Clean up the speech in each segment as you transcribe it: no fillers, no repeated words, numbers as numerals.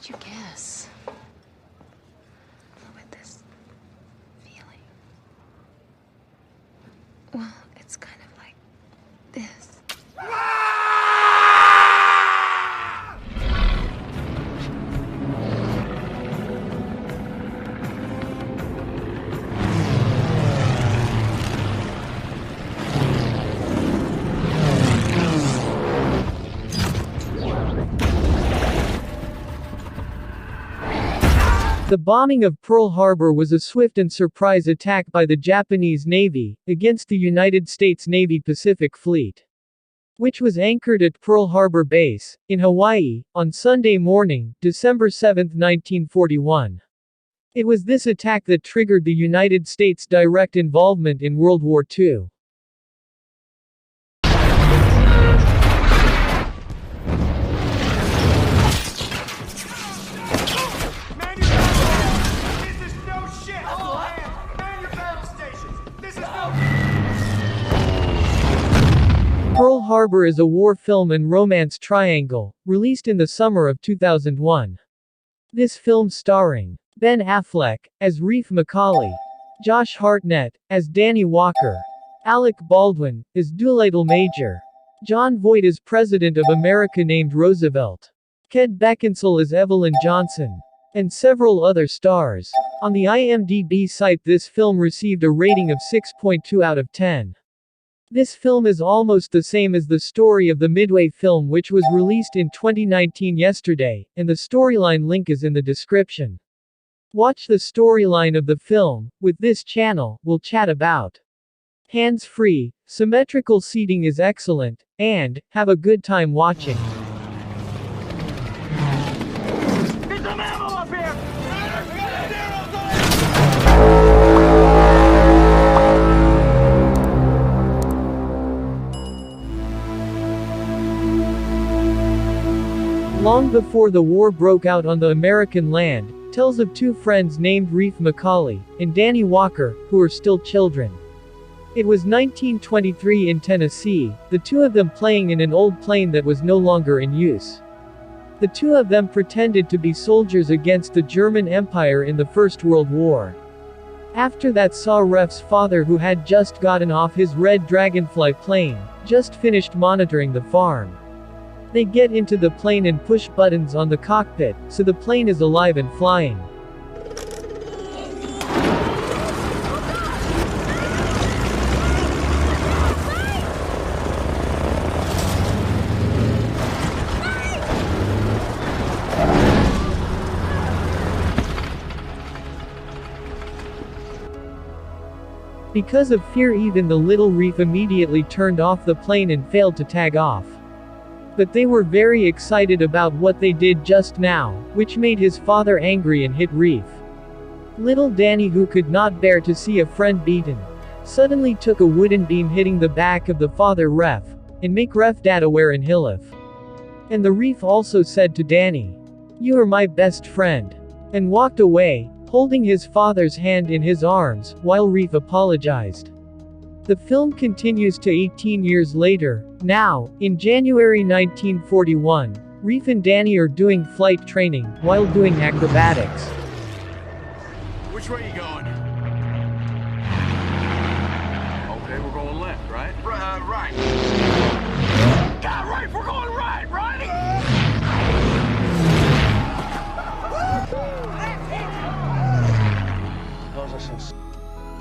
would you guess? With this feeling. Well, it's kind of like this. The bombing of Pearl Harbor was a swift and surprise attack by the Japanese Navy, against the United States Navy Pacific Fleet, which was anchored at Pearl Harbor Base, in Hawaii, on Sunday morning, December 7, 1941. It was this attack that triggered the United States' direct involvement in World War II. Pearl Harbor is a war film and romance triangle, released in the summer of 2001. This film starring Ben Affleck, as Reef McCauley, Josh Hartnett, as Danny Walker, Alec Baldwin, as Doolittle Major, John Voight as President of America named Roosevelt, Ted Beckinsale as Evelyn Johnson, and several other stars. On the IMDb site, this film received a rating of 6.2 out of 10. This film is almost the same as the story of the Midway film, which was released in 2019 yesterday, and the storyline link is in the description. Watch the storyline of the film. With this channel, we'll chat about hands-free, symmetrical seating is excellent, and have a good time watching. Get some ammo up here! Long before the war broke out on the American land, tells of two friends named Reef McCauley and Danny Walker, who were still children. It was 1923 in Tennessee, the two of them playing in an old plane that was no longer in use. The two of them pretended to be soldiers against the German Empire in the First World War. After that, saw Ref's father, who had just gotten off his red Dragonfly plane, just finished monitoring the farm. They get into the plane and push buttons on the cockpit, so the plane is alive and flying. Because of fear, even the little Reef immediately turned off the plane and failed to tag off. But they were very excited about what they did just now, which made his father angry and hit Reef. Little Danny, who could not bear to see a friend beaten, suddenly took a wooden beam, hitting the back of the father Ref, and make Ref dad aware in Hilif. And the Reef also said to Danny, "You are my best friend," and walked away, holding his father's hand in his arms, while Reef apologized. The film continues to 18 years later. Now, in January 1941, Reef and Danny are doing flight training, while doing acrobatics. Which way are you going? Okay, we're going left, right? Right. God, right, we're going right, right?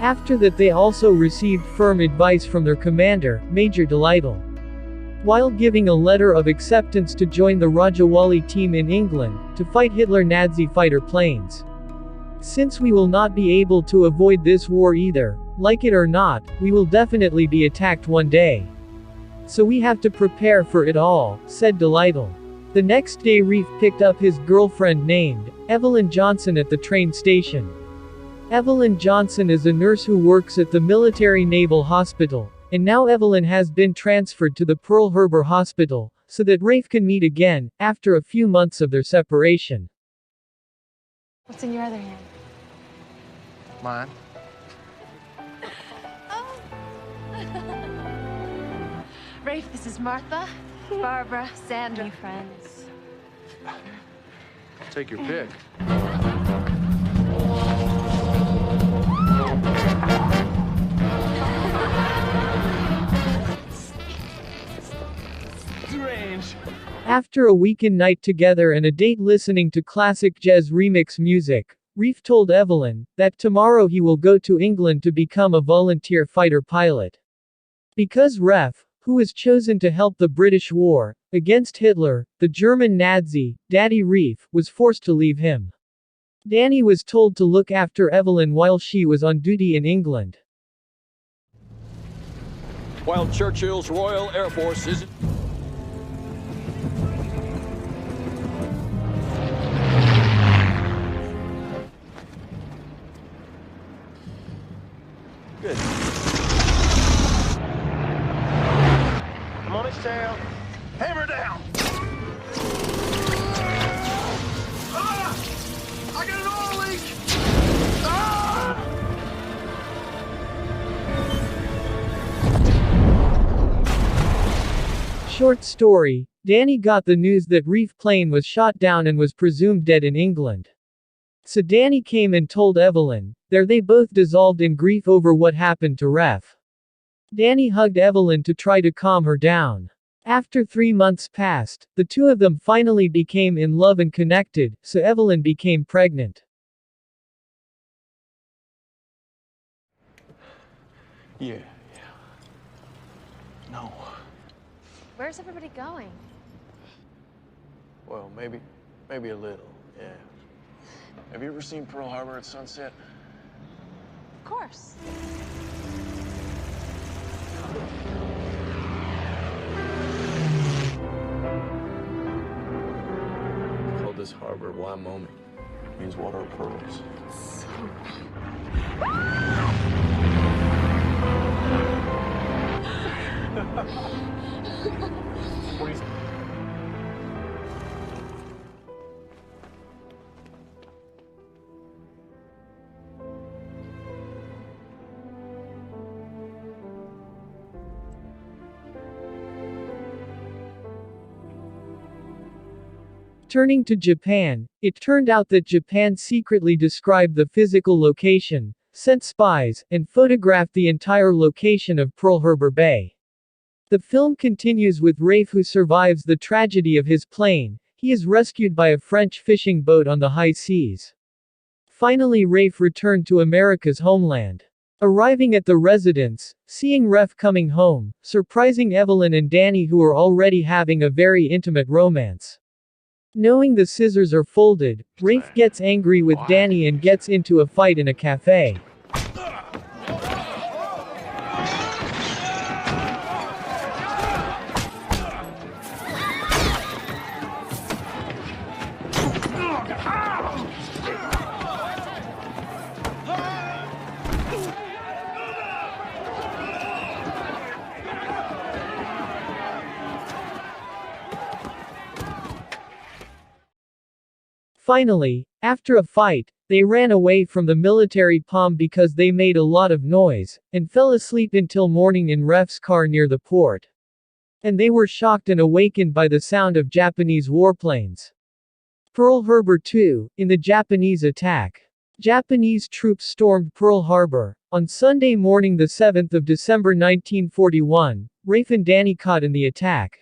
After that, they also received firm advice from their commander, Major Doolittle, while giving a letter of acceptance to join the Rajawali team in England, to fight Hitler Nazi fighter planes. Since we will not be able to avoid this war either, like it or not, we will definitely be attacked one day. So we have to prepare for it all, said Doolittle. The next day, Reef picked up his girlfriend named Evelyn Johnson at the train station. Evelyn Johnson is a nurse who works at the Military Naval Hospital, and now Evelyn has been transferred to the Pearl Harbor Hospital, so that Rafe can meet again, after a few months of their separation. What's in your other hand? Mine. Oh. Rafe, this is Martha, Barbara, Sandra. New friends. Take your pick. Strange. After a weekend night together and a date listening to classic jazz remix music, Reef told Evelyn that tomorrow he will go to England to become a volunteer fighter pilot. Because Ref, who was chosen to help the British war against Hitler, the German Nazi, Daddy Reef, was forced to leave him. Danny was told to look after Evelyn while she was on duty in England. While Churchill's Royal Air Force is... Good. I'm on his tail. Hammer down. Ah! I got an oil leak. Ah! Short story, Danny got the news that Reef plane was shot down and was presumed dead in England. So Danny came and told Evelyn. There they both dissolved in grief over what happened to Ref. Danny hugged Evelyn to try to calm her down. After 3 months passed, the two of them finally became in love and connected, so Evelyn became pregnant. Yeah. No. Where's everybody going? Well, maybe a little, yeah. Have you ever seen Pearl Harbor at sunset? Of course. I call this harbor Wyoming. It means water of pearls. So What do you... Turning to Japan, it turned out that Japan secretly described the physical location, sent spies, and photographed the entire location of Pearl Harbor Bay. The film continues with Rafe, who survives the tragedy of his plane. He is rescued by a French fishing boat on the high seas. Finally, Rafe returned to America's homeland. Arriving at the residence, seeing Ref coming home, surprising Evelyn and Danny, who are already having a very intimate romance. Knowing the scissors are folded, Rafe gets angry with Danny and gets into a fight in a cafe. Finally, after a fight, they ran away from the military palm because they made a lot of noise, and fell asleep until morning in Ref's car near the port. And they were shocked and awakened by the sound of Japanese warplanes. Pearl Harbor 2, in the Japanese attack. Japanese troops stormed Pearl Harbor. On Sunday morning, the 7th of December 1941, Rafe and Danny caught in the attack.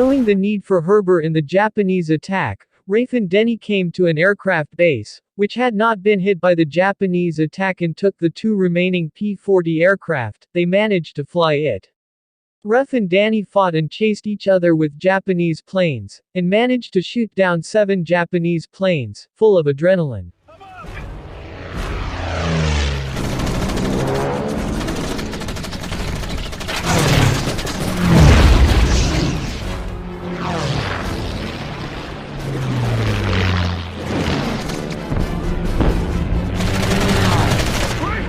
Knowing the need for Herber in the Japanese attack, Rafe and Denny came to an aircraft base, which had not been hit by the Japanese attack, and took the 2 remaining P-40 aircraft. They managed to fly it. Ruff and Danny fought and chased each other with Japanese planes, and managed to shoot down 7 Japanese planes, full of adrenaline.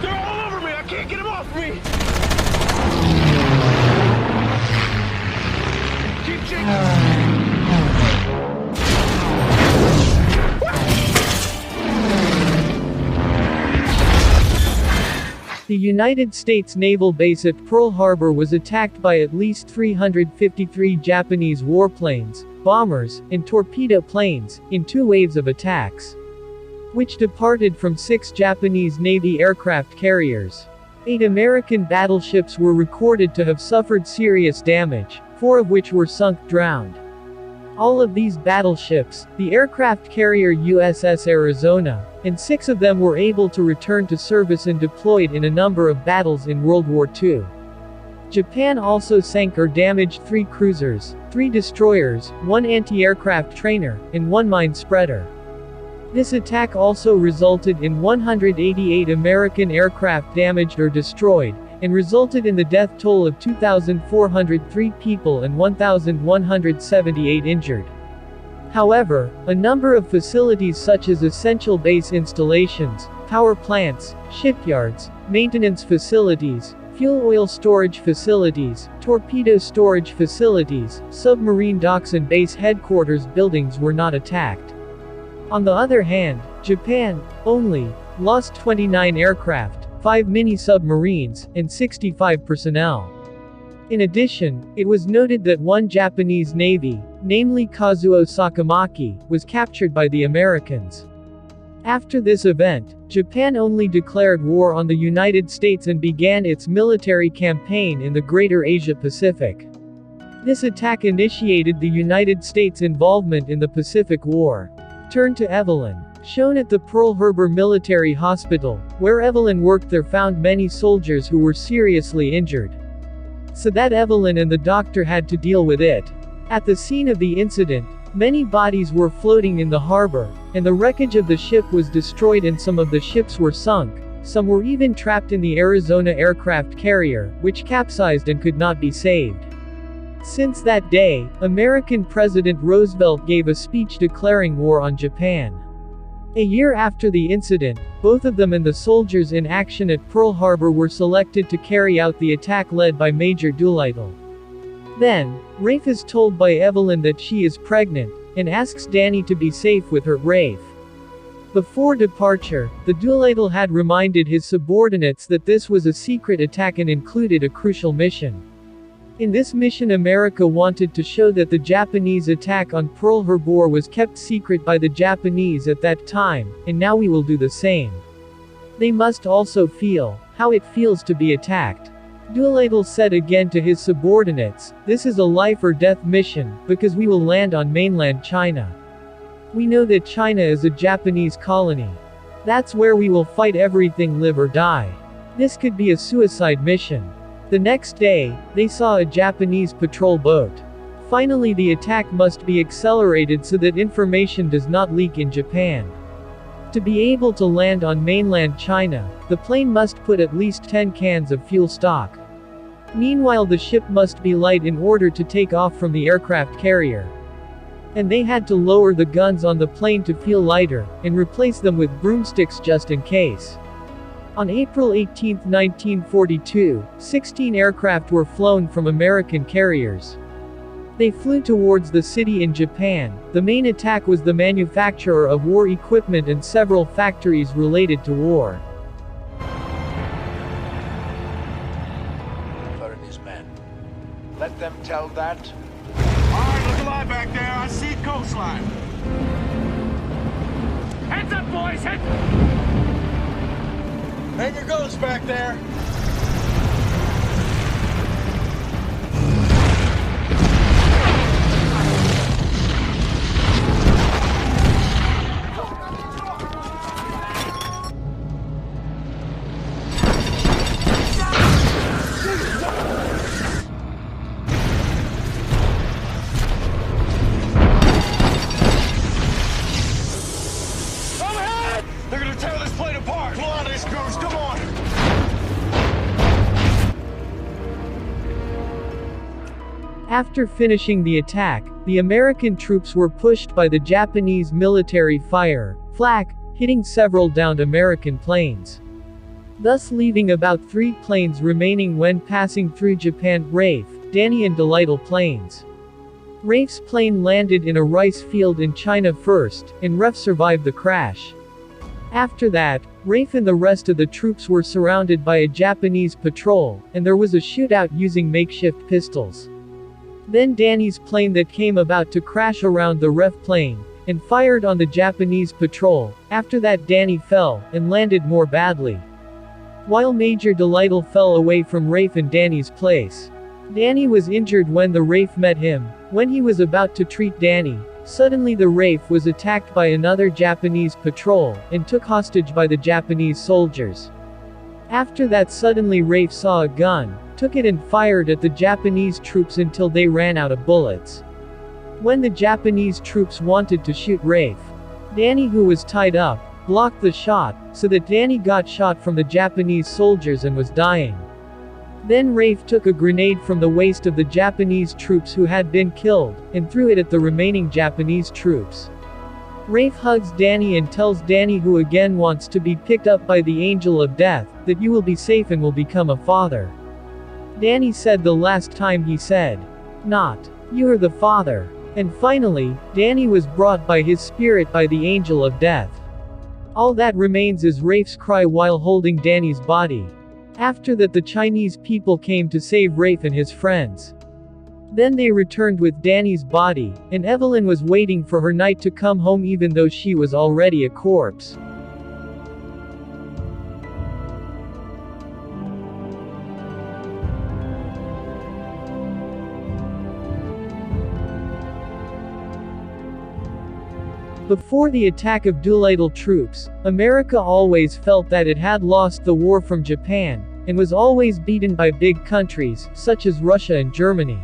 They're all over me! I can't get them off me! Keep shaking! The United States Naval Base at Pearl Harbor was attacked by at least 353 Japanese warplanes, bombers, and torpedo planes, in 2 waves of attacks, which departed from 6 Japanese Navy aircraft carriers. 8 American battleships were recorded to have suffered serious damage, 4 of which were sunk drowned. All of these battleships, the aircraft carrier USS Arizona, and 6 of them were able to return to service and deployed in a number of battles in World War II. Japan also sank or damaged 3 cruisers, 3 destroyers, 1 anti-aircraft trainer, and 1 mine spreader. This attack also resulted in 188 American aircraft damaged or destroyed, and resulted in the death toll of 2,403 people and 1,178 injured. However, a number of facilities such as essential base installations, power plants, shipyards, maintenance facilities, fuel oil storage facilities, torpedo storage facilities, submarine docks and base headquarters buildings were not attacked. On the other hand, Japan only lost 29 aircraft, 5 mini-submarines, and 65 personnel. In addition, it was noted that 1 Japanese Navy, namely Kazuo Sakamaki, was captured by the Americans. After this event, Japan only declared war on the United States and began its military campaign in the Greater Asia Pacific. This attack initiated the United States' involvement in the Pacific War. Turn to Evelyn. Shown at the Pearl Harbor Military Hospital, where Evelyn worked, there found many soldiers who were seriously injured. So that Evelyn and the doctor had to deal with it. At the scene of the incident, many bodies were floating in the harbor, and the wreckage of the ship was destroyed and some of the ships were sunk. Some were even trapped in the Arizona aircraft carrier, which capsized and could not be saved. Since that day, American President Roosevelt gave a speech declaring war on Japan. A year after the incident, both of them and the soldiers in action at Pearl Harbor were selected to carry out the attack led by Major Doolittle. Then, Rafe is told by Evelyn that she is pregnant, and asks Danny to be safe with her. Rafe. Before departure, the Doolittle had reminded his subordinates that this was a secret attack and included a crucial mission. In this mission, America wanted to show that the Japanese attack on Pearl Harbor was kept secret by the Japanese at that time, and now we will do the same. They must also feel how it feels to be attacked. Doolittle said again to his subordinates, "This is a life or death mission, because we will land on mainland China. We know that China is a Japanese colony. That's where we will fight everything, live or die. This could be a suicide mission." The next day, they saw a Japanese patrol boat. Finally, the attack must be accelerated so that information does not leak in Japan. To be able to land on mainland China, the plane must put at least 10 cans of fuel stock. Meanwhile, the ship must be light in order to take off from the aircraft carrier. And they had to lower the guns on the plane to feel lighter, and replace them with broomsticks just in case. On April 18, 1942, 16 aircraft were flown from American carriers. They flew towards the city in Japan. The main attack was the manufacturer of war equipment and several factories related to war. Where are these men? Let them tell that. All right, look alive back there. I see coastline. Heads up, boys! Heads! Hangar goes back there. After finishing the attack, the American troops were pushed by the Japanese military fire, flak, hitting several downed American planes, thus leaving about 3 planes remaining when passing through Japan. Rafe, Danny and Delightful planes. Rafe's plane landed in a rice field in China first, and Ref survived the crash. After that, Rafe and the rest of the troops were surrounded by a Japanese patrol, and there was a shootout using makeshift pistols. Then Danny's plane that came about to crash around the Ref plane, and fired on the Japanese patrol. After that Danny fell, and landed more badly, while Major Delightful fell away from Rafe and Danny's place. Danny was injured when the Rafe met him. When he was about to treat Danny, suddenly the Rafe was attacked by another Japanese patrol, and took hostage by the Japanese soldiers. After that suddenly Rafe saw a gun, took it and fired at the Japanese troops until they ran out of bullets. When the Japanese troops wanted to shoot Rafe, Danny, who was tied up, blocked the shot, so that Danny got shot from the Japanese soldiers and was dying. Then Rafe took a grenade from the waist of the Japanese troops who had been killed, and threw it at the remaining Japanese troops. Rafe hugs Danny and tells Danny, who again wants to be picked up by the angel of death, that you will be safe and will become a father. Danny said the last time he said, "Not, you are the father." And finally, Danny was brought by his spirit by the angel of death. All that remains is Rafe's cry while holding Danny's body. After that the Chinese people came to save Rafe and his friends. Then they returned with Danny's body, and Evelyn was waiting for her knight to come home even though she was already a corpse. Before the attack of Doolittle troops, America always felt that it had lost the war from Japan, and was always beaten by big countries, such as Russia and Germany.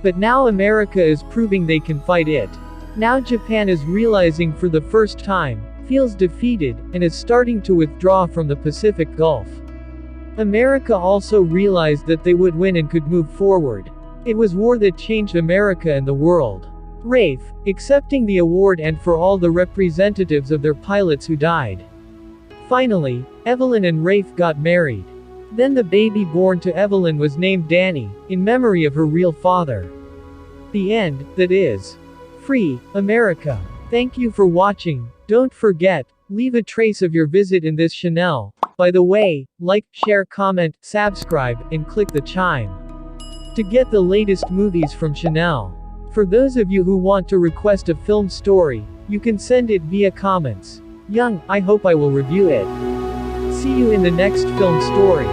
But now America is proving they can fight it. Now Japan is realizing for the first time, feels defeated, and is starting to withdraw from the Pacific Gulf. America also realized that they would win and could move forward. It was war that changed America and the world. Rafe, accepting the award, and for all the representatives of their pilots who died. Finally, Evelyn and Rafe got married. Then the baby born to Evelyn was named Danny, in memory of her real father. The end, that is. Free, America. Thank you for watching. Don't forget, leave a trace of your visit in this channel. By the way, like, share, comment, subscribe, and click the chime to get the latest movies from Chanel. For those of you who want to request a film story, you can send it via comments. I hope I will review it. See you in the next film story.